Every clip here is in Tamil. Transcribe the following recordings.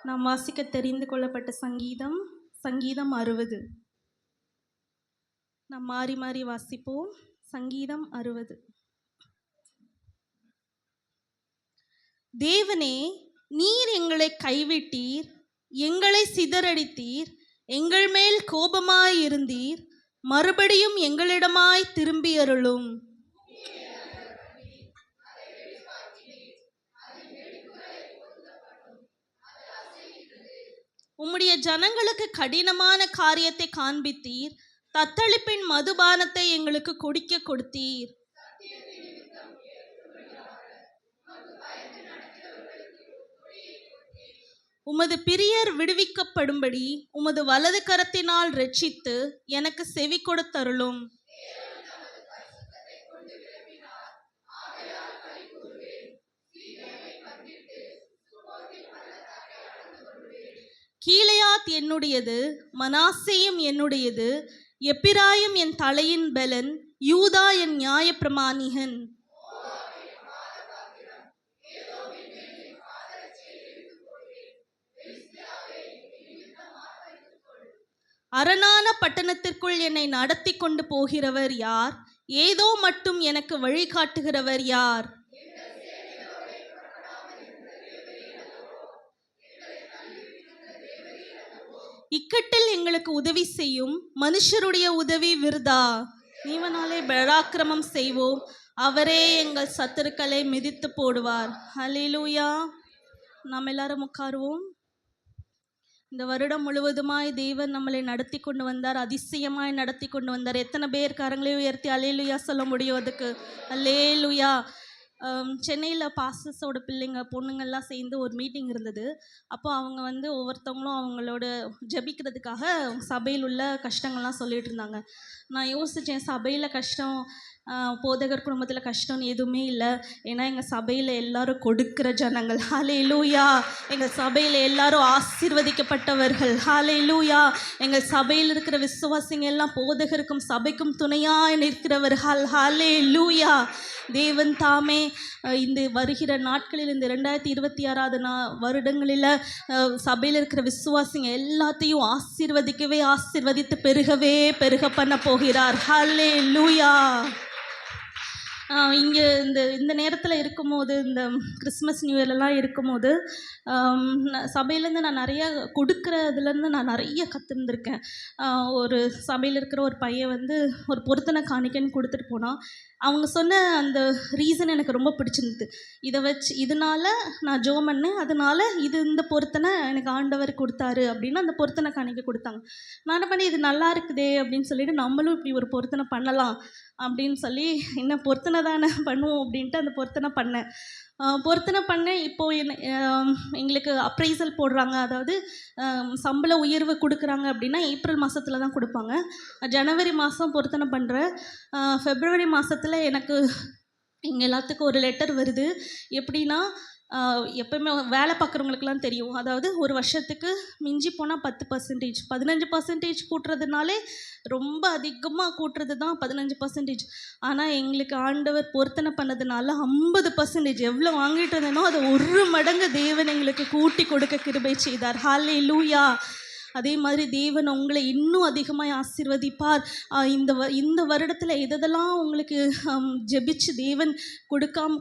நாம் வாசிக்க தெரிந்து கொள்ளப்பட்ட சங்கீதம் 60. நாம் மாறி மாறி வாசிப்போம். சங்கீதம் 60. தேவனே, நீர் எங்களை கைவிட்டீர், எங்களை சிதறடித்தீர், எங்கள் மேல் கோபமாயிருந்தீர், மறுபடியும் எங்களிடமாய் திரும்பி அருளும். உம்முடைய ஜனங்களுக்கு கடினமான காரியத்தை காண்பித்தீர், தத்தளிப்பின் மதுபானத்தை எங்களுக்கு குடிக்க கொடுத்தீர். உமது பிரியர் விடுவிக்கப்படும்படி உமது வலது கரத்தினால் இரட்சித்து எனக்கு செவி கொடுத்தருளும். கீலேயாத் என்னுடையது, மனாசேயும் என்னுடையது, எப்பிராயிம் என் தலையின் பலன், யூதா என் நியாயப்பிரமாணிகன். அரணான பட்டணத்திற்குள் என்னை நடத்தி கொண்டு போகிறவர் யார்? ஏதோ மட்டும் எனக்கு வழிகாட்டுகிறவர் யார்? இக்கட்டில் எங்களுக்கு உதவி செய்யும் மனுஷருடைய உதவி விருதா. நீவனாலே பராக்கிரமம் செய்வோம், அவரே எங்கள் சத்துருக்களை மிதித்து போடுவார். ஹல்லேலூயா. நாம் எல்லாரும் உட்காருவோம். இந்த வருடம் முழுவதுமாய் தேவன் நம்மளை நடத்தி கொண்டு வந்தார், அதிசயமாய் நடத்தி கொண்டு வந்தார். எத்தனை பேர் கரங்களை உயர்த்தி அல்லேலூயா சொல்ல முடியும்? அதுக்கு அல்லேலூயா. சென்னையில் பாஸ்டர்ஸோட பிள்ளைங்க பொண்ணுங்கள்லாம் சேர்ந்து ஒரு மீட்டிங் இருந்தது. அப்போ அவங்க ஒவ்வொருத்தவங்களும் அவங்களோட ஜெபிக்கிறதுக்காக சபையில் உள்ள கஷ்டங்கள்லாம் சொல்லிகிட்டு இருந்தாங்க. நான் யோசித்தேன், சபையில் கஷ்டம், போதகர் குடும்பத்தில் கஷ்டம்னு எதுவுமே இல்லை. ஏன்னா எங்கள் சபையில் எல்லாரும் கொடுக்கிற ஜனங்கள். ஹல்லேலூயா. எங்கள் சபையில் எல்லாரும் ஆசீர்வதிக்கப்பட்டவர்கள். ஹல்லேலூயா. எங்கள் சபையில் இருக்கிற விசுவாசிங்க எல்லாம் போதகருக்கும் சபைக்கும் துணையாக நிற்கிறவர்கள். ஹல்லேலூயா. தேவன் தாமே இந்த வருகிற நாட்களில், இந்த 2026 வருடங்களில் சபையில் இருக்கிற விசுவாசிங்க எல்லாத்தையும் ஆசீர்வதித்து பெருகவே பெருக பண்ண போகிறார். ஹல்லேலூயா. இங்கே இந்த நேரத்தில் இருக்கும்போது, இந்த கிறிஸ்மஸ் நியூ இயர்லாம் இருக்கும்போது, சபையிலேருந்து நான் நிறையா கொடுக்குறதுலேருந்து நான் நிறைய கற்றுருந்துருக்கேன். ஒரு சபையில் இருக்கிற ஒரு பையன் ஒரு பொருத்தனை காணிக்கைன்னு கொடுத்துட்டு போனான். அவங்க சொன்ன அந்த ரீசன் எனக்கு ரொம்ப பிடிச்சிருந்தது. இதனால் நான் ஜெபம் பண்ணேன், அதனால் இந்த பொருத்தனை எனக்கு ஆண்டவர் கொடுத்தாரு அப்படின்னு அந்த பொருத்தனை காணிக்கை கொடுத்தாங்க. நான் என்ன பண்ணி, இது நல்லா இருக்குதே அப்படின்னு சொல்லிட்டு நம்மளும் இப்படி ஒரு பொருத்தனை பண்ணலாம் அப்படின்னு சொல்லி, என்ன பொருத்தனை தானே பண்ணுவோம் அப்படின்ட்டு அந்த பொருத்தனை பண்ணேன். இப்போது எங்களுக்கு அப்ரைசல் போடுறாங்க, அதாவது சம்பள உயர்வு கொடுக்குறாங்க அப்படின்னா ஏப்ரல் மாதத்தில் தான் கொடுப்பாங்க. ஜனவரி மாதம் பொருத்தனை பண்ணுறேன். ஃபெப்ரவரி மாதத்தில் எனக்கு எங்கள் எல்லாத்துக்கும் ஒரு லெட்டர் வருது. எப்படின்னா, எப்போயுமே வேலை பார்க்குறவங்களுக்குலாம் தெரியும், அதாவது ஒரு வருஷத்துக்கு மிஞ்சி போனால் 10%, 15% கூட்டுறதுனாலே ரொம்ப அதிகமாக கூட்டுறது தான் 15%. ஆனால் எங்களுக்கு ஆண்டவர் பொருத்தனை பண்ணதுனால 50%, எவ்வளோ வாங்கிட்டு இருந்தேனோ அதை 1 மடங்கு தேவன் எங்களுக்கு கூட்டி கொடுக்க கிருபை செய்தார். ஹல்லேலூயா. அதே மாதிரி தேவன் உங்களை இன்னும் அதிகமாக ஆசீர்வதிப்பார். இந்த வருடத்தில் எதெல்லாம் உங்களுக்கு ஜெபிச்சு தேவன்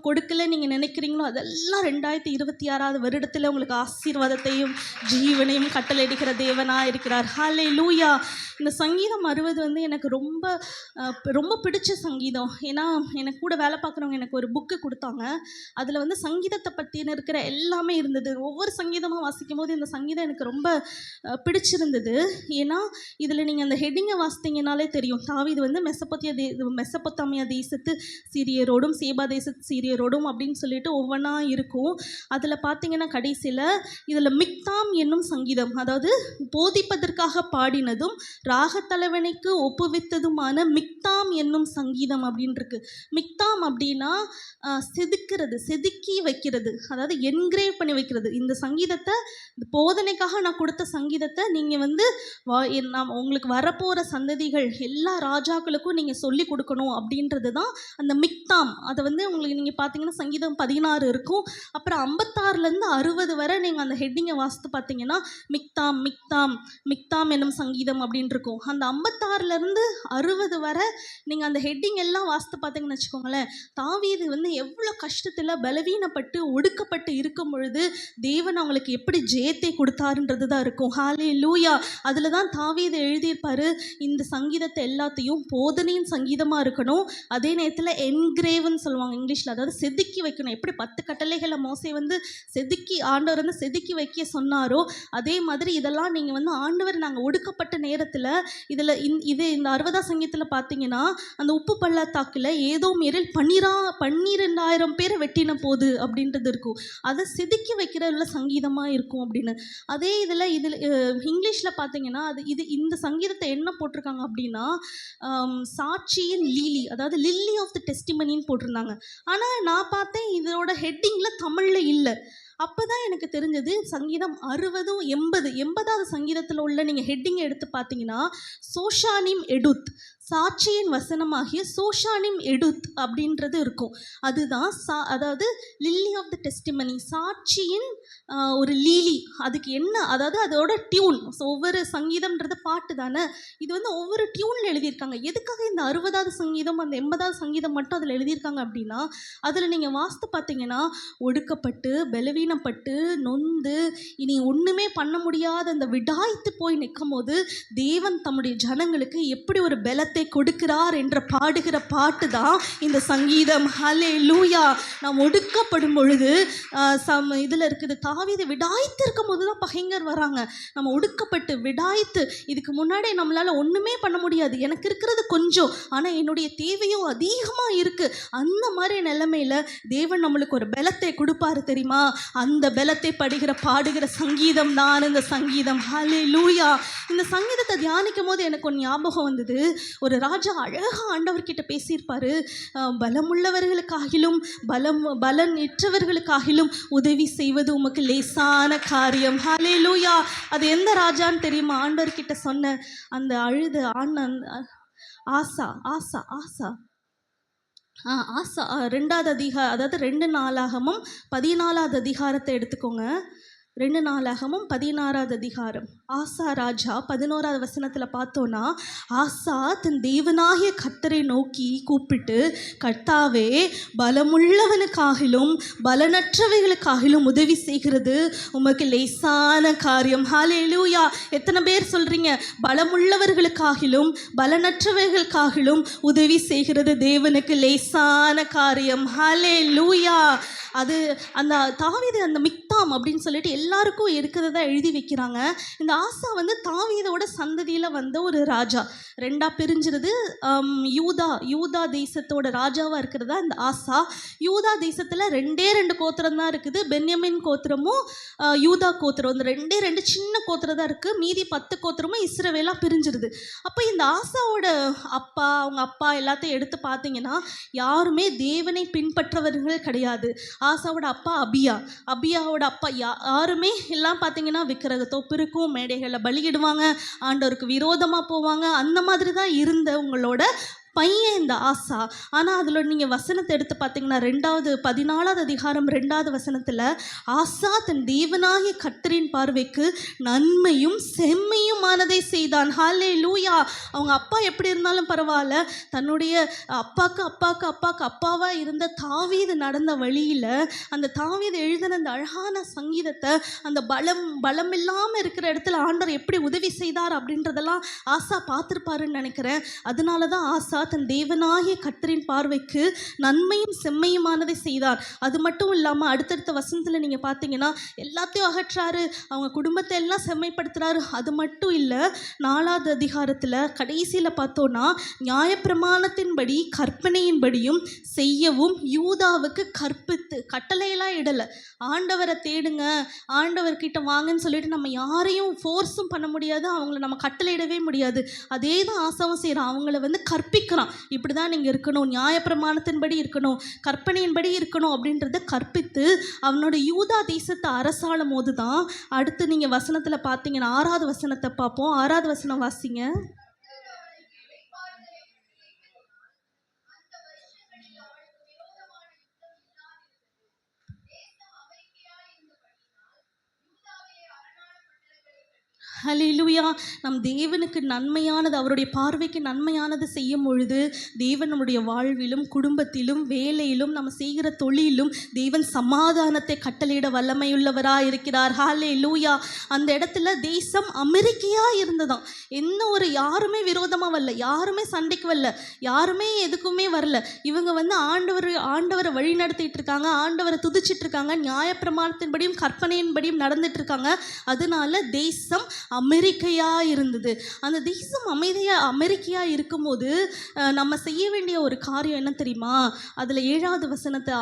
கொடுக்கல நீங்கள் நினைக்கிறீங்களோ அதெல்லாம் 2026 வருடத்தில் உங்களுக்கு ஆசீர்வாதத்தையும் ஜீவனையும் கட்டளையிடுகிற தேவனாக இருக்கிறார். ஹல்லேலூயா. இந்த சங்கீதம் 60 எனக்கு ரொம்ப ரொம்ப பிடிச்ச சங்கீதம். ஏன்னா எனக்கு கூட வேலை பார்க்குறவங்க எனக்கு ஒரு புக்கு கொடுத்தாங்க. அதில் சங்கீதத்தை பற்றின இருக்கிற எல்லாமே இருந்தது. ஒவ்வொரு சங்கீதமாக வாசிக்கும் போது இந்த சங்கீதம் எனக்கு ரொம்ப பிடிச்சிருந்தது. ஏன்னா இதில் நீங்கள் அந்த ஹெட்டிங்கை வாசித்தீங்கனாலே தெரியும், தாவீது மெசொப்பொத்தாமியா தேசத்து சீரியரோடும் சேபா தேசத்து சீரியரோடும் அப்படின்னு சொல்லிட்டு ஒவ்வொன்றா இருக்கும். அதில் பார்த்தீங்கன்னா கடைசியில் இதில் மிக்தாம் என்னும் சங்கீதம், அதாவது போதிப்பதற்காக பாடினதும் ராகத்தலைவனைக்கு ஒப்புவித்ததுமான மிக்தாம் என்னும் சங்கீதம் அப்படின்னு இருக்கு. மிக்தாம் அப்படின்னா செதுக்கி வைக்கிறது, அதாவது என்கிரேவ் பண்ணி வைக்கிறது. இந்த சங்கீதத்தை, போதனைக்காக நான் கொடுத்த சங்கீதத்தை நீங்கள் வந்து உங்களுக்கு வரப்போகிற சந்ததிகள் எல்லா ராஜாக்களுக்கும் நீங்கள் சொல்லி கொடுக்கணும் அப்படின்றது தான் அந்த மிக்தாம். அதை வந்து உங்களுக்கு நீங்கள் பார்த்தீங்கன்னா சங்கீதம் 16 இருக்கும். அப்புறம் 56லேருந்து 60 வரை நீங்கள் அந்த ஹெட்டிங்கை வாசித்து பார்த்தீங்கன்னா மிக்தாம் மிக்தாம் மிக்தாம் என்னும் சங்கீதம் அப்படின்னு இருக்கும். அந்த 56லேருந்து 60 வரை நீங்கள் அந்த ஹெட்டிங் எல்லாம் வாசித்து பார்த்தீங்கன்னு வச்சுக்கோங்களேன், தாவீது வந்து எவ்வளோ கஷ்டத்தில் பலவீனப்பட்டு ஒடுக்கப்பட்டு இருக்கும் பொழுது தேவன் அவங்களுக்கு எப்படி ஜெயத்தை கொடுத்தாருன்றது தான் இருக்கும். ஹல்லேலூயா. அதில் தான் தாவீது எழுதியிருப்பார், இந்த சங்கீதத்தை எல்லாத்தையும் போதனையின் சங்கீதமாக இருக்கணும், அதே நேரத்தில் என்கிரேவ்னு சொல்லுவாங்க இங்கிலீஷில், அதாவது செதுக்கி வைக்கணும். எப்படி 10 கட்டளைகளை மோசே வந்து செதுக்கி ஆண்டவர் வந்து செதுக்கி வைக்க சொன்னாரோ அதே மாதிரி இதெல்லாம் நீங்கள் வந்து ஆண்டவர் நாங்கள் ஒடுக்கப்பட்ட நேரத்தில் இதில் இந்த 60ஆம் சங்கீதத்தில் பார்த்தீங்கன்னா அந்த உப்பு பள்ளத்தாக்கில் ஏதோமேரில் 12,000 பேரை வெட்டின போது அப்படின்றது இருக்கும். அதை செதுக்கி வைக்கிறதுல சங்கீதமாக இருக்கும் அப்படின்னு. அதே இதில் இங்கிலீஷில் பார்த்தீங்கன்னா இந்த சங்கீதத்தை என்ன போட்டிருக்காங்க அப்படின்னா சாட்சியின் லீலி, அதாவது லில்லி ஆஃப் த டெஸ்டிமனின்னு போட்டிருந்தாங்க. ஆனால் நான் பார்த்தேன் இதோட ஹெட்டிங்கில் தமிழில் இல்லை. அப்போ தான் எனக்கு தெரிஞ்சது சங்கீதம் 60, 80வது சங்கீதத்தில் உள்ள நீங்கள் ஹெட்டிங்கை எடுத்து பார்த்தீங்கன்னா சோஷானிம் எடுத், சாட்சியின் வசனமாகிய சோஷானிம் எடுத் அப்படின்றது இருக்கும். அதுதான் அதாவது லில்லி ஆஃப் த டெஸ்டிமனி, சாட்சியின் ஒரு லீலி. அதுக்கு என்ன, அதாவது அதோட டியூன், ஒவ்வொரு சங்கீதம்ன்றது பாட்டு தானே, இது வந்து ஒவ்வொரு டியூனில் எழுதியிருக்காங்க. எதுக்காக இந்த 60வது சங்கீதம் அந்த 80வது சங்கீதம் மட்டும் அதில் எழுதியிருக்காங்க அப்படின்னா, அதில் நீங்கள் வாசித்து பார்த்தீங்கன்னா ஒடுக்கப்பட்டு பலவீனப்பட்டு நொந்து இனி ஒன்றுமே பண்ண முடியாத அந்த விடாய்த்து போய் நிற்கும் போது தேவன் தம்முடைய ஜனங்களுக்கு எப்படி ஒரு பலத்தை கொடுக்கிறார் என்ற பாடுகிற பாட்டு தான் இந்த சங்கீதம். ஹல்லேலூயா. நாம் ஒடுக்கப்படும் பொழுது இதில் இருக்குது, தாவீது விடாய்த்து இருக்கும் போது தான் பகைஞர் வராங்க. நம்ம ஒடுக்கப்பட்டு விடாய்த்து இதுக்கு முன்னாடி நம்மளால் ஒன்றுமே பண்ண முடியாது, எனக்கு இருக்கிறது கொஞ்சம், ஆனால் என்னுடைய தேவையோ அதிகமாக இருக்குது, அந்த மாதிரி நிலைமையில் தேவன் நம்மளுக்கு ஒரு பலத்தை கொடுப்பாரு தெரியுமா? அந்த பலத்தை பாடுகிற சங்கீதம் தான் இந்த சங்கீதம். ஹல்லேலூயா. இந்த சங்கீதத்தை தியானிக்கும் போது எனக்கு ஒரு ஞாபகம் வந்தது. ஒரு ராஜா அழகாக ஆண்டவர்கிட்ட பேசியிருப்பார், பலமுள்ளவர்களுக்காகிலும் பலனற்றவர்களுக்காகிலும் உதவி செய்வது உமக்கு லேசான காரியம். ஹல்லேலூயா. அது எந்த ராஜான்னு தெரியுமா? ஆண்டவர்கிட்ட சொன்ன அந்த அழுது ஆசா 2வது அதிகாரம், அதாவது 2 நாளாகமும் 14வது அதிகாரத்தை எடுத்துக்கோங்க. 2 நாளாகமும் 16வது அதிகாரம். ஆசா ராஜா 11வது வசனத்தில் பார்த்தோன்னா, ஆசா தன் தேவனாகிய கர்த்தரை நோக்கி கூப்பிட்டு, கர்த்தாவே பலமுள்ளவனுக்காகிலும் பலனற்றவைகளுக்காகிலும் உதவி செய்கிறது உமக்கு லேசான காரியம். ஹல்லேலூயா. எத்தனை பேர் சொல்கிறீங்க பலமுள்ளவர்களுக்காகிலும் பலனற்றவைகளுக்காகிலும் உதவி செய்கிறது தேவனுக்கு லேசான காரியம்? ஹல்லேலூயா. அது அந்த தாவீது அந்த மிக்தாம் அப்படின்னு சொல்லிட்டு எல்லாருக்கும் இருக்கிறதா எழுதி வைக்கிறாங்க. இந்த ஆசா வந்து தாவீதோட சந்ததியில் வந்த ஒரு ராஜா. 2ஆக பிரிஞ்சிருது. யூதா தேசத்தோட ராஜாவாக இருக்கிறதா இந்த ஆசா. யூதா தேசத்தில் 2 கோத்திரம் தான் இருக்குது, பென்யமின் கோத்திரமும் யூதா கோத்திரம். இந்த 2 சின்ன கோத்திரம் தான் இருக்குது, மீதி 10 கோத்திரமும் இஸ்ரவேலாக பிரிஞ்சிருது. அப்போ இந்த ஆசாவோட அவங்க அப்பா எல்லாத்தையும் எடுத்து பார்த்தீங்கன்னா யாருமே தேவனை பின்பற்றவர்கள் கிடையாது. ஆசாவோட அப்பா அபியாவோட அப்பா யாருமே எல்லாம் பார்த்தீங்கன்னா விக்கிரக தோப்பு இருக்கும், மேடைகளில் பலியிடுவாங்க, ஆண்டவருக்கு விரோதமாக போவாங்க, அந்த மாதிரி தான் இருந்தவங்களோட பையன் இந்த ஆசா. ஆனால் அதில் நீங்கள் வசனத்தை எடுத்து பார்த்தீங்கன்னா 14வது அதிகாரம் 2வது வசனத்தில் ஆசா தன் தேவனாகிய கர்த்தரின் பார்வைக்கு நன்மையும் செம்மையுமானதை செய்தான். ஹல்லேலூயா. அவங்க அப்பா எப்படி இருந்தாலும் பரவாயில்ல, தன்னுடைய அப்பாவாக இருந்த தாவீது நடந்த வழியில் அந்த தாவீது எழுதின அந்த அழகான சங்கீதத்தை அந்த பலம் இல்லாமல் இருக்கிற இடத்துல ஆண்டவர் எப்படி உதவி செய்தார் அப்படின்றதெல்லாம் ஆசா பார்த்துருப்பாருன்னு நினைக்கிறேன். அதனால தான் ஆசா தன் தேவனாகிய கர்த்தரின் பார்வைக்கு நன்மையும் செம்மையுமானதை செய்தார். அது மட்டும் இல்லாமல் அடுத்தடுத்த வசனத்தில் நீங்கள் பார்த்தீங்கன்னா எல்லாத்தையும் அகற்றாரு, அவங்க குடும்பத்தை எல்லாம் செம்மைப்படுத்துகிறாரு. அது மட்டும் இல்லை, 4வது அதிகாரத்தில் கடைசியில் பார்த்தோன்னா நியாயப்பிரமாணத்தின்படி கற்பனையின்படியும் செய்யவும் யூதாவுக்கு கற்பித்து, கட்டளையெல்லாம் இடலை, ஆண்டவரை தேடுங்க, ஆண்டவர்கிட்ட வாங்கன்னு சொல்லிட்டு நம்ம யாரையும் ஃபோர்ஸும் பண்ண முடியாது, அவங்கள நம்ம கட்டளையிடவே முடியாது. அதே தான் ஆசாவும் செய்கிறான். அவங்கள வந்து கற்பிக்க கற்பிக்கிறான். இப்படி தான் நீங்கள் இருக்கணும், நியாயப்பிரமாணத்தின்படி இருக்கணும், கற்பனையின்படி இருக்கணும் அப்படின்றத கற்பித்து அவனோட யூதா தேசத்தை அரசாளும் போது தான் அடுத்து நீங்கள் வசனத்தில் பார்த்தீங்கன்னா 6வது வசனத்தை பார்ப்போம். 6வது வசனம் வாசிங்க. ஹல்லேலூயா. நம் தேவனுக்கு நன்மையானது, அவருடைய பார்வைக்கு நன்மையானது செய்யும் பொழுது தேவன் நம்முடைய வாழ்விலும் குடும்பத்திலும் வேலையிலும் நம்ம செய்கிற தொழிலும் தேவன் சமாதானத்தை கட்டளையிட வல்லமையுள்ளவராக இருக்கிறார். ஹல்லேலூயா. அந்த இடத்துல தேசம் அமெரிக்கையாக இருந்ததாம். என்ன ஒரு யாருமே விரோதமாக வரல, யாருமே சண்டைக்கு வரல, யாருமே எதுக்குமே வரல. இவங்க ஆண்டவரை வழி நடத்திட்டு இருக்காங்க, ஆண்டவரை துதிச்சிட்டு இருக்காங்க, நியாயப்பிரமாணத்தின்படியும் கற்பனையின்படியும் நடந்துட்டு இருக்காங்க. அதனால தேசம் அமெரிக்கையாக இருந்தது. அந்த தேசம் அமெரிக்கையாக இருக்கும்போது நம்ம செய்ய வேண்டிய ஒரு காரியம் என்ன தெரியுமா? அதில் 7வது வசனத்தை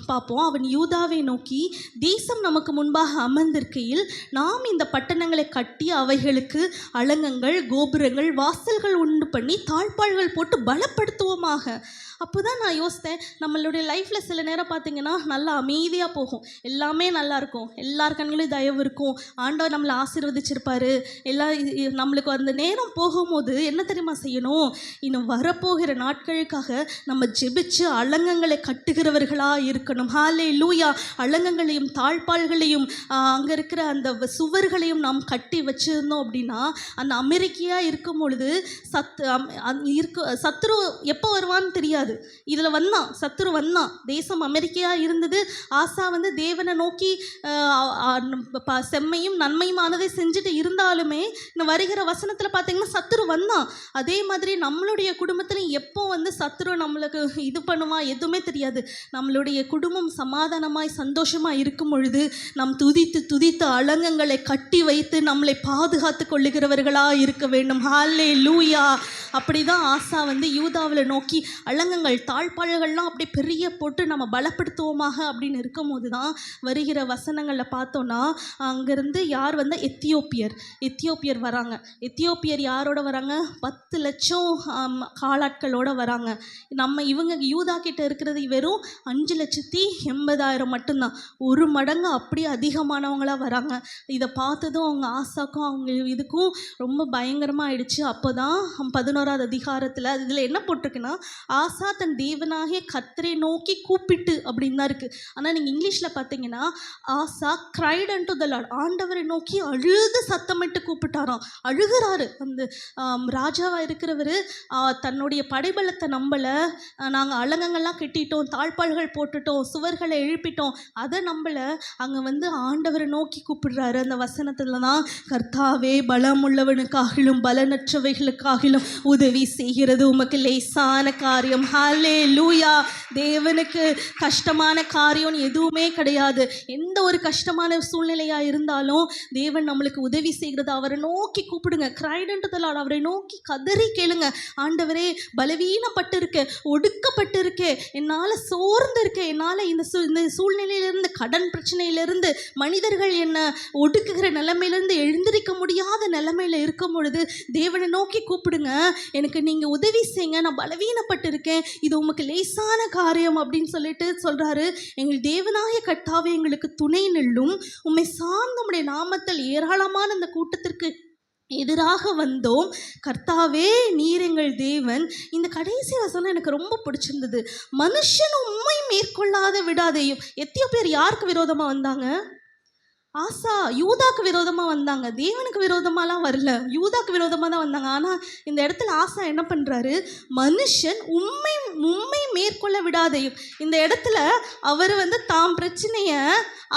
பார்ப்போம். அவன் யூதாவை நோக்கி, தேசம் நமக்கு முன்பாக அமர்ந்திருக்கையில் நாம் இந்த பட்டணங்களை கட்டி அவைகளுக்கு அலங்கங்கள், கோபுரங்கள், வாசல்கள் உண்டு பண்ணி தாழ்பாள்கள் போட்டு பலப்படுத்துவோமாக. அப்போ தான் நான் யோசித்தேன், நம்மளுடைய லைஃப்பில் சில நேரம் பார்த்திங்கன்னா நல்லா அமைதியாக போகும், எல்லாமே நல்லாயிருக்கும், எல்லார் கண்களையும் தயவு இருக்கும், ஆண்டவர் நம்மளை ஆசீர்வதிச்சிருப்பார். நம்மளுக்கு அந்த நேரம் போகும்போது என்ன தெரியுமா செய்யணும்? இன்னும் வரப்போகிற நாட்களுக்காக நம்ம ஜெபிச்சு அலங்கங்களை கட்டுகிறவர்களாக இருக்கணும். ஹல்லேலூயா. அலங்கங்களையும் தாழ்பாள்களையும் அங்கே இருக்கிற அந்த சுவர்களையும் நாம் கட்டி வச்சுருந்தோம் அப்படின்னா அந்த அமெரிக்கையாக இருக்கும் பொழுது சத்துரு எப்போ வருவான்னு தெரியாது. இதில் வந்தான், சத்துரு வந்தான். தேசம் அமெரிக்கையாக இருந்தது. ஆசா தேவனை நோக்கி செம்மையும் நன்மையுமானதை செஞ்சுட்டு இருந்தாலுமே இந்த வருகிற வசனத்தில் பார்த்தீங்கன்னா சத்துரு வந்தான். அதே மாதிரி நம்மளுடைய குடும்பத்தில் எப்போ சத்துரு நம்மளுக்கு இது பண்ணுவான் எதுவுமே தெரியாது. நம்மளுடைய குடும்பம் சமாதானமாய் சந்தோஷமாக இருக்கும் பொழுது நம் துதித்து அலங்கங்களை கட்டி வைத்து நம்மளை பாதுகாத்து கொள்ளுகிறவர்களாக இருக்க வேண்டும். ஹல்லேலூயா. அப்படி தான் ஆசா யூதாவில் நோக்கி அலங்கங்கள் தாழ்பாள்கள்லாம் அப்படி பெரிய போட்டு நம்ம பலப்படுத்துவோமாக அப்படின்னு இருக்கும் போது தான் வருகிற வசனங்களில் பார்த்தோன்னா அங்கேருந்து யார் எத்தியோப்பியர் வராங்க. எத்தியோப்பியர் யாரோட வராங்க? 10 லட்சம் காலாட்களோட வராங்க. இவங்க யூதா கிட்ட இருக்கிறது வெறும் 5,80,000 மட்டும்தான். 1 மடங்கு அப்படியே அதிகமானவங்களாக வராங்க. இதை பார்த்ததும் அவங்க ஆசாக்கும் அவங்க இதுக்கும் ரொம்ப பயங்கரமாக ஆயிடுச்சு. அப்போ தான் 11வது அதிகாரத்தில் இதில் என்ன போட்டிருக்குன்னா, ஆசா தன் தேவனாகிய கர்த்தரை நோக்கி கூப்பிட்டு அப்படின்னு தான் இருக்குது. ஆனால் நீங்கள் இங்கிலீஷில் பார்த்தீங்கன்னா ஆசா cried unto the Lord, ஆண்டவரை நோக்கி அழுது சத்தமிட்டு கூப்பிட்டாராம். அழுகிறாரு. அந்த ராஜாவாக இருக்கிறவர் தன்னுடைய படைபலத்தை நம்பலை, நாங்கள் அலங்கங்கள்லாம் கட்டிட்டோம், தாழ்பாள்கள் போட்டுட்டோம், சுவர்களை எழுப்பிட்டோம், அதை நம்பலை. அங்கே ஆண்டவரை நோக்கி கூப்பிடுறாரு. அந்த வசனத்தில் தான், கர்த்தாவே பலமுள்ளவனுக்காகிலும் பலனற்றவைகளுக்காகிலும் உதவி செய்கிறது உமக்கு லேசான காரியம். ஹல்லேலூயா. தேவனுக்கு கஷ்டமான காரியம் எதுவுமே கிடையாது. எந்த ஒரு கஷ்டமான சூழ்நிலையாக இருந்தாலும் தேவன் நம்மளுக்கு உதவி செய்கிறது. அவரை நோக்கி கூப்பிடுங்க. cried unto the Lord, அவரை நோக்கி கதறி கேளுங்க. ஆண்டவரே, பலவீனப்பட்டு இருக்கேன், ஒடுக்கப்பட்டு இருக்கேன், என்னால் சோர்ந்து இருக்கேன், என்னால் இந்த சூழ்நிலையிலிருந்து, கடன் பிரச்சனையிலிருந்து, மனிதர்கள் என்னை ஒடுக்குகிற நிலைமையிலிருந்து எழுந்திருக்க முடியாத நிலைமையில் இருக்கும் பொழுது தேவனை நோக்கி கூப்பிடுங்க. எனக்கு நீங்கள் உதவி செய்யுங்க, நான் பலவீனப்பட்டு இருக்கேன், இது உமக்கு லேசான காரியம் அப்படின்னு சொல்லிட்டு சொல்கிறாரு. எங்கள் தேவனாகிய கர்த்தாவே, எங்களுக்கு துணை நில்லும், உம்மை சார்ந்த உம்முடைய நாமத்தில் ஏராளமான அந்த கூட்டத்திற்கு எதிராக வந்தோம். கர்த்தாவே, நீர் எங்கள் தேவன். இந்த கடைசி வசனம் எனக்கு ரொம்ப பிடிச்சிருந்தது. மனுஷன் உம்மை மேற்கொள்ளாத விடாதையும். எத்தியோப்பியர் யாருக்கு விரோதமாக வந்தாங்க? ஆசா யூதாக்கு விரோதமாக வந்தாங்க. தேவனுக்கு விரோதமாலாம் வரல, யூதாக்கு விரோதமாக தான் வந்தாங்க. ஆனால் இந்த இடத்துல ஆசா என்ன பண்ணுறாரு? மனுஷன் உம்மை மேற்கொள்ள விடாதையும். இந்த இடத்துல அவர் தாம் பிரச்சனையை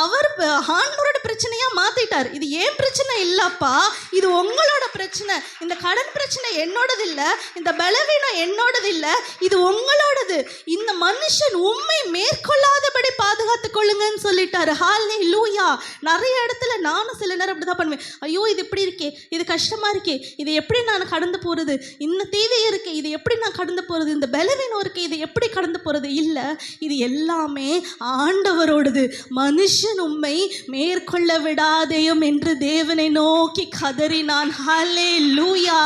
அவர் ஆண்டவரோட பிரச்சனையாக மாற்றிட்டார். இது ஏன் பிரச்சனை இல்லைப்பா, இது உங்களோட பிரச்சனை. இந்த கடன் பிரச்சனை என்னோடது இல்லை, இந்த பலவீனம் என்னோடது இல்லை, இது உங்களோடது. இந்த மனுஷன் உம்மை மேற்கொள்ளாதபடி பாதுகாத்து கொள்ளுங்கன்னு சொல்லிட்டாரு. ஹல்லேலூயா. நிறைய இடத்துல நானும் சில நேரம் அப்படி தான் பண்ணுவேன். ஐயோ, இது இப்படி இருக்கே, இது கஷ்டமாக இருக்கே, இது எப்படி நான் கடந்து போகிறது, இன்னும் தேவை இருக்கே, இது எப்படி நான் கடந்து போகிறது, இந்த பலவீனம் இருக்கே, இது எப்படி கடந்து போகிறது. இல்லை, இது எல்லாமே ஆண்டவரோடது. மனுஷன் உம்மை மேற்கொள்ள விடாதேயும் என்று தேவனை நோக்கி கதறினான். ஹல்லேலூயா.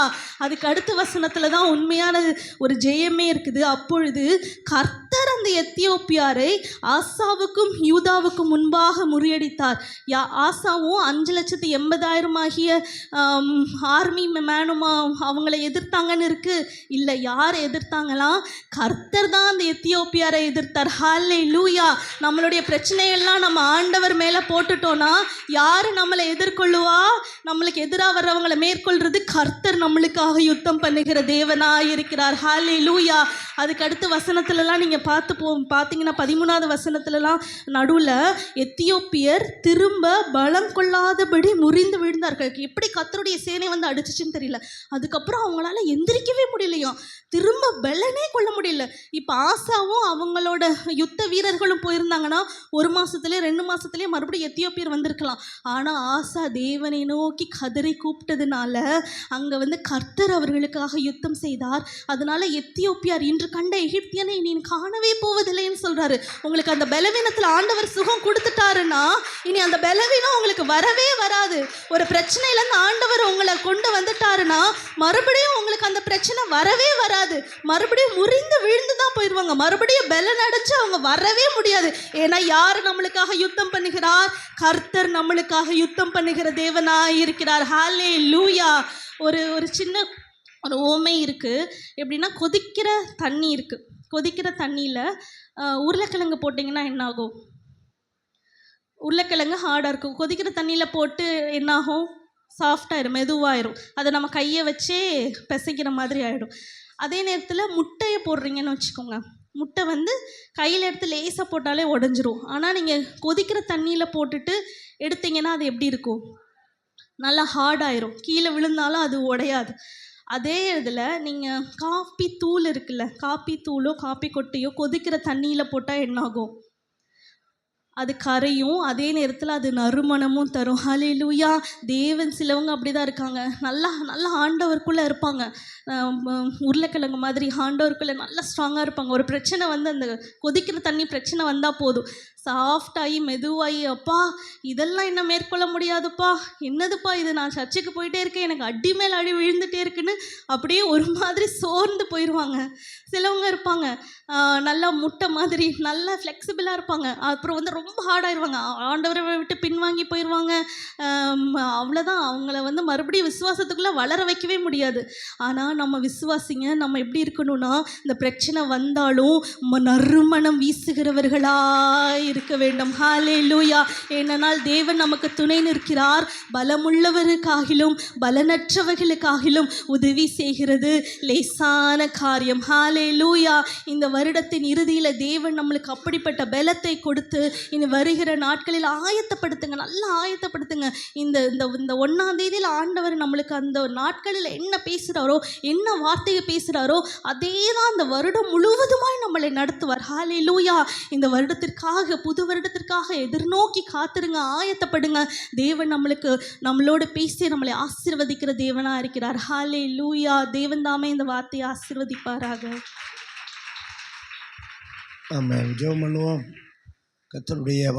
அதுக்கு அடுத்த வசனத்தில் தான் உண்மையான ஒரு ஜெயமே இருக்குது. அப்பொழுது கர்த்தர் அந்த எத்தியோப்பியாரை ஆசாவுக்கும் யூதாவுக்கும் முன்பாக முறியடித்தார். ஆசாவும் 5,80,000 ஆகிய ஆர்மி மேனுமா அவங்கள எதிர்த்தாங்கன்னு இருக்கு. இல்லை, யார் எதிர்த்தாங்களாம்? கர்த்தர் தான் அந்த எத்தியோப்பியாரை எதிர்த்தார். ஹல்லேலூயா. நம்மளுடைய பிரச்சனையெல்லாம் நம்ம ஆண்டவர் மேலே போட்டுட்டோன்னா யார் நம்மளை எதிர்கொள்ளுவா? நம்மளுக்கு எதிராக வர்றவங்களை மேற்கொள்றது கர்த்தர் நம்மளுக்காக யுத்தம் பண்ணுகிற தேவனாக இருக்கிறார். ஹல்லேலூயா. அதுக்கு அடுத்த வசனத்துலலாம் நீங்கள் பார்த்தீங்கன்னா 13வது வசனத்துலலாம் நடுவில் எத்தியோப்பியர் திரும்ப பலம் கொள்ளாதபடி முறிந்து விழுந்தார்கள். எப்படி கர்த்தருடைய சேனை வந்து அடிச்சிச்சுன்னு தெரியல. அதுக்கப்புறம் அவங்களால எந்திரிக்கவே முடியலையும், திரும்ப பலனே கொள்ள முடியல. இப்போ ஆசாவும் அவங்களோட யுத்த வீரர்களும் போயிருந்தாங்கன்னா 1 மாதத்துலேயே 2 மாதத்துலேயே மறுபடியும் எத்தியோப்பியர் வந்திருக்கலாம். ஆனால் ஆசா தேவனை நோக்கி கதறி கூப்பிட்டதுனால அங்கே வந்து கர்த்தர் அவர்களுக்காக யுத்தம் செய்தார். அதனால எத்தியோப்பியார் இன்று கண்ட எகிப்தியனை நீ காணவே போவதில்லைன்னு சொல்கிறாரு. உங்களுக்கு அந்த பலவீனத்தில் ஆண்டவர் சுகம் கொடுத்துட்டாருன்னா இனி அந்த பலவீனம் உங்களுக்கு வரவே வராது. ஒரு பிரச்சனையிலேருந்து ஆண்டவர் உங்களை கொண்டு வந்துட்டாருன்னா மறுபடியும் உங்களுக்கு அந்த பிரச்சனை வரவே வராது. மறுபடியும் முறிந்து விழுந்து தான் போயிடுவாங்க. மறுபடியும் பலன் அடைச்சு அவங்க வரவே முடியாது. ஏன்னா யார் நம்மளுக்காக யுத்தம் பண்ணுகிறார்? கர்த்தர் நம்மளுக்காக யுத்தம் பண்ணுகிற தேவனாய் இருக்கிறார். ஹல்லேலூயா. ஒரு சின்ன ஒரு ஓமை இருக்குது. எப்படின்னா, கொதிக்கிற தண்ணி இருக்குது. கொதிக்கிற தண்ணியில் உருளைக்கிழங்கு போட்டிங்கன்னா என்னாகும்? உருளைக்கிழங்கு ஹார்டாக இருக்கும். கொதிக்கிற தண்ணியில் போட்டு என்னாகும்? சாஃப்டாயிரும், மெதுவாயிரும். அதை நம்ம கையை வச்சே பிசைக்கிற மாதிரி ஆகிடும். அதே நேரத்தில் முட்டையை போடுறீங்கன்னு வச்சுக்கோங்க. முட்டை வந்து கையில் எடுத்து லேசாக போட்டாலே உடஞ்சிரும். ஆனால் நீங்கள் கொதிக்கிற தண்ணியில் போட்டுட்டு எடுத்தீங்கன்னா அது எப்படி இருக்கும்? நல்லா ஹார்டாயிரும். கீழே விழுந்தாலும் அது உடையாது. அதே இதில் நீங்கள் காப்பி தூள் இருக்குல்ல, காப்பி தூளோ காப்பி கொட்டையோ கொதிக்கிற தண்ணியில் போட்டால் என்னாகும்? அது கரையும், அதே நேரத்தில் அது நறுமணமும் தரும். ஹல்லேலூயா. தேவன் சிலவங்க அப்படி தான் இருக்காங்க. நல்லா ஆண்டவருக்குள்ளே இருப்பாங்க. உருளைக்கிழங்கு மாதிரி ஆண்டவருக்குள்ளே நல்லா ஸ்ட்ராங்காக இருப்பாங்க. ஒரு பிரச்சனை வந்து அந்த கொதிக்கிற தண்ணி பிரச்சனை வந்தால் போதும், சாஃப்டாகி மெதுவாகி, அப்பா இதெல்லாம் என்ன மேற்கொள்ள முடியாதுப்பா, என்னதுப்பா இது, நான் சர்ச்சுக்கு போயிட்டே இருக்கேன், எனக்கு அடி மேல் அடி விழுந்துகிட்டே இருக்குன்னு அப்படியே ஒரு மாதிரி சோர்ந்து போயிடுவாங்க. சிலவங்க இருப்பாங்க நல்லா முட்டை மாதிரி நல்லா ஃப்ளெக்சிபிளாக இருப்பாங்க. அப்புறம் வந்து ரொம்ப ஹார்டாகிடுவாங்க. ஆண்டவரை விட்டு பின்வாங்கி போயிடுவாங்க. அவ்வளோதான். அவங்கள வந்து மறுபடியும் விசுவாசத்துக்குள்ளே வளர வைக்கவே முடியாது. ஆனால் நம்ம விசுவாசிங்க, நம்ம எப்படி இருக்கணும்னா, இந்த பிரச்சனை வந்தாலும் நறுமணம் வீசுகிறவர்களாய் இருக்க வேண்டும். ஹல்லேலூயா. ஏனென்றால் தேவன் நமக்கு துணை நிற்கிறார். பலமுள்ளவருக்காகிலும் பலனற்றவர்களுக்காகிலும் உதவி செய்கிறது லேசான காரியம். ஹல்லேலூயா. இந்த வருடத்தின் இறுதியில் தேவன் நம்மளுக்கு அப்படிப்பட்ட பலத்தை கொடுத்து இனி வருகிற நாட்களில் ஆயத்தப்படுத்துங்க, நல்லா ஆயத்தப்படுத்துங்க. இந்த 1ஆம் தேதியில் ஆண்டவர் நம்மளுக்கு அந்த நாட்களில் என்ன பேசுகிறாரோ, என்ன வார்த்தையை பேசுகிறாரோ, அதே தான் அந்த வருடம் முழுவதுமாய் நம்மளை நடத்துவார். ஹல்லேலூயா. இந்த வருடத்திற்காக, புது வருடத்திற்காக எதிர்நோக்கி காத்துருங்க, ஆயத்தப்படுங்க. தேவன் நம்மளோடு பேசி நம்மளை ஆசீர்வதிக்கிற தேவனாக இருக்கிறார். ஹல்லேலூயா. தேவன் தாமே இந்த வார்த்தையை ஆசீர்வதிப்பாராக. ஆமென். ஜெபம் பண்ணுவோம். கர்த்தருடைய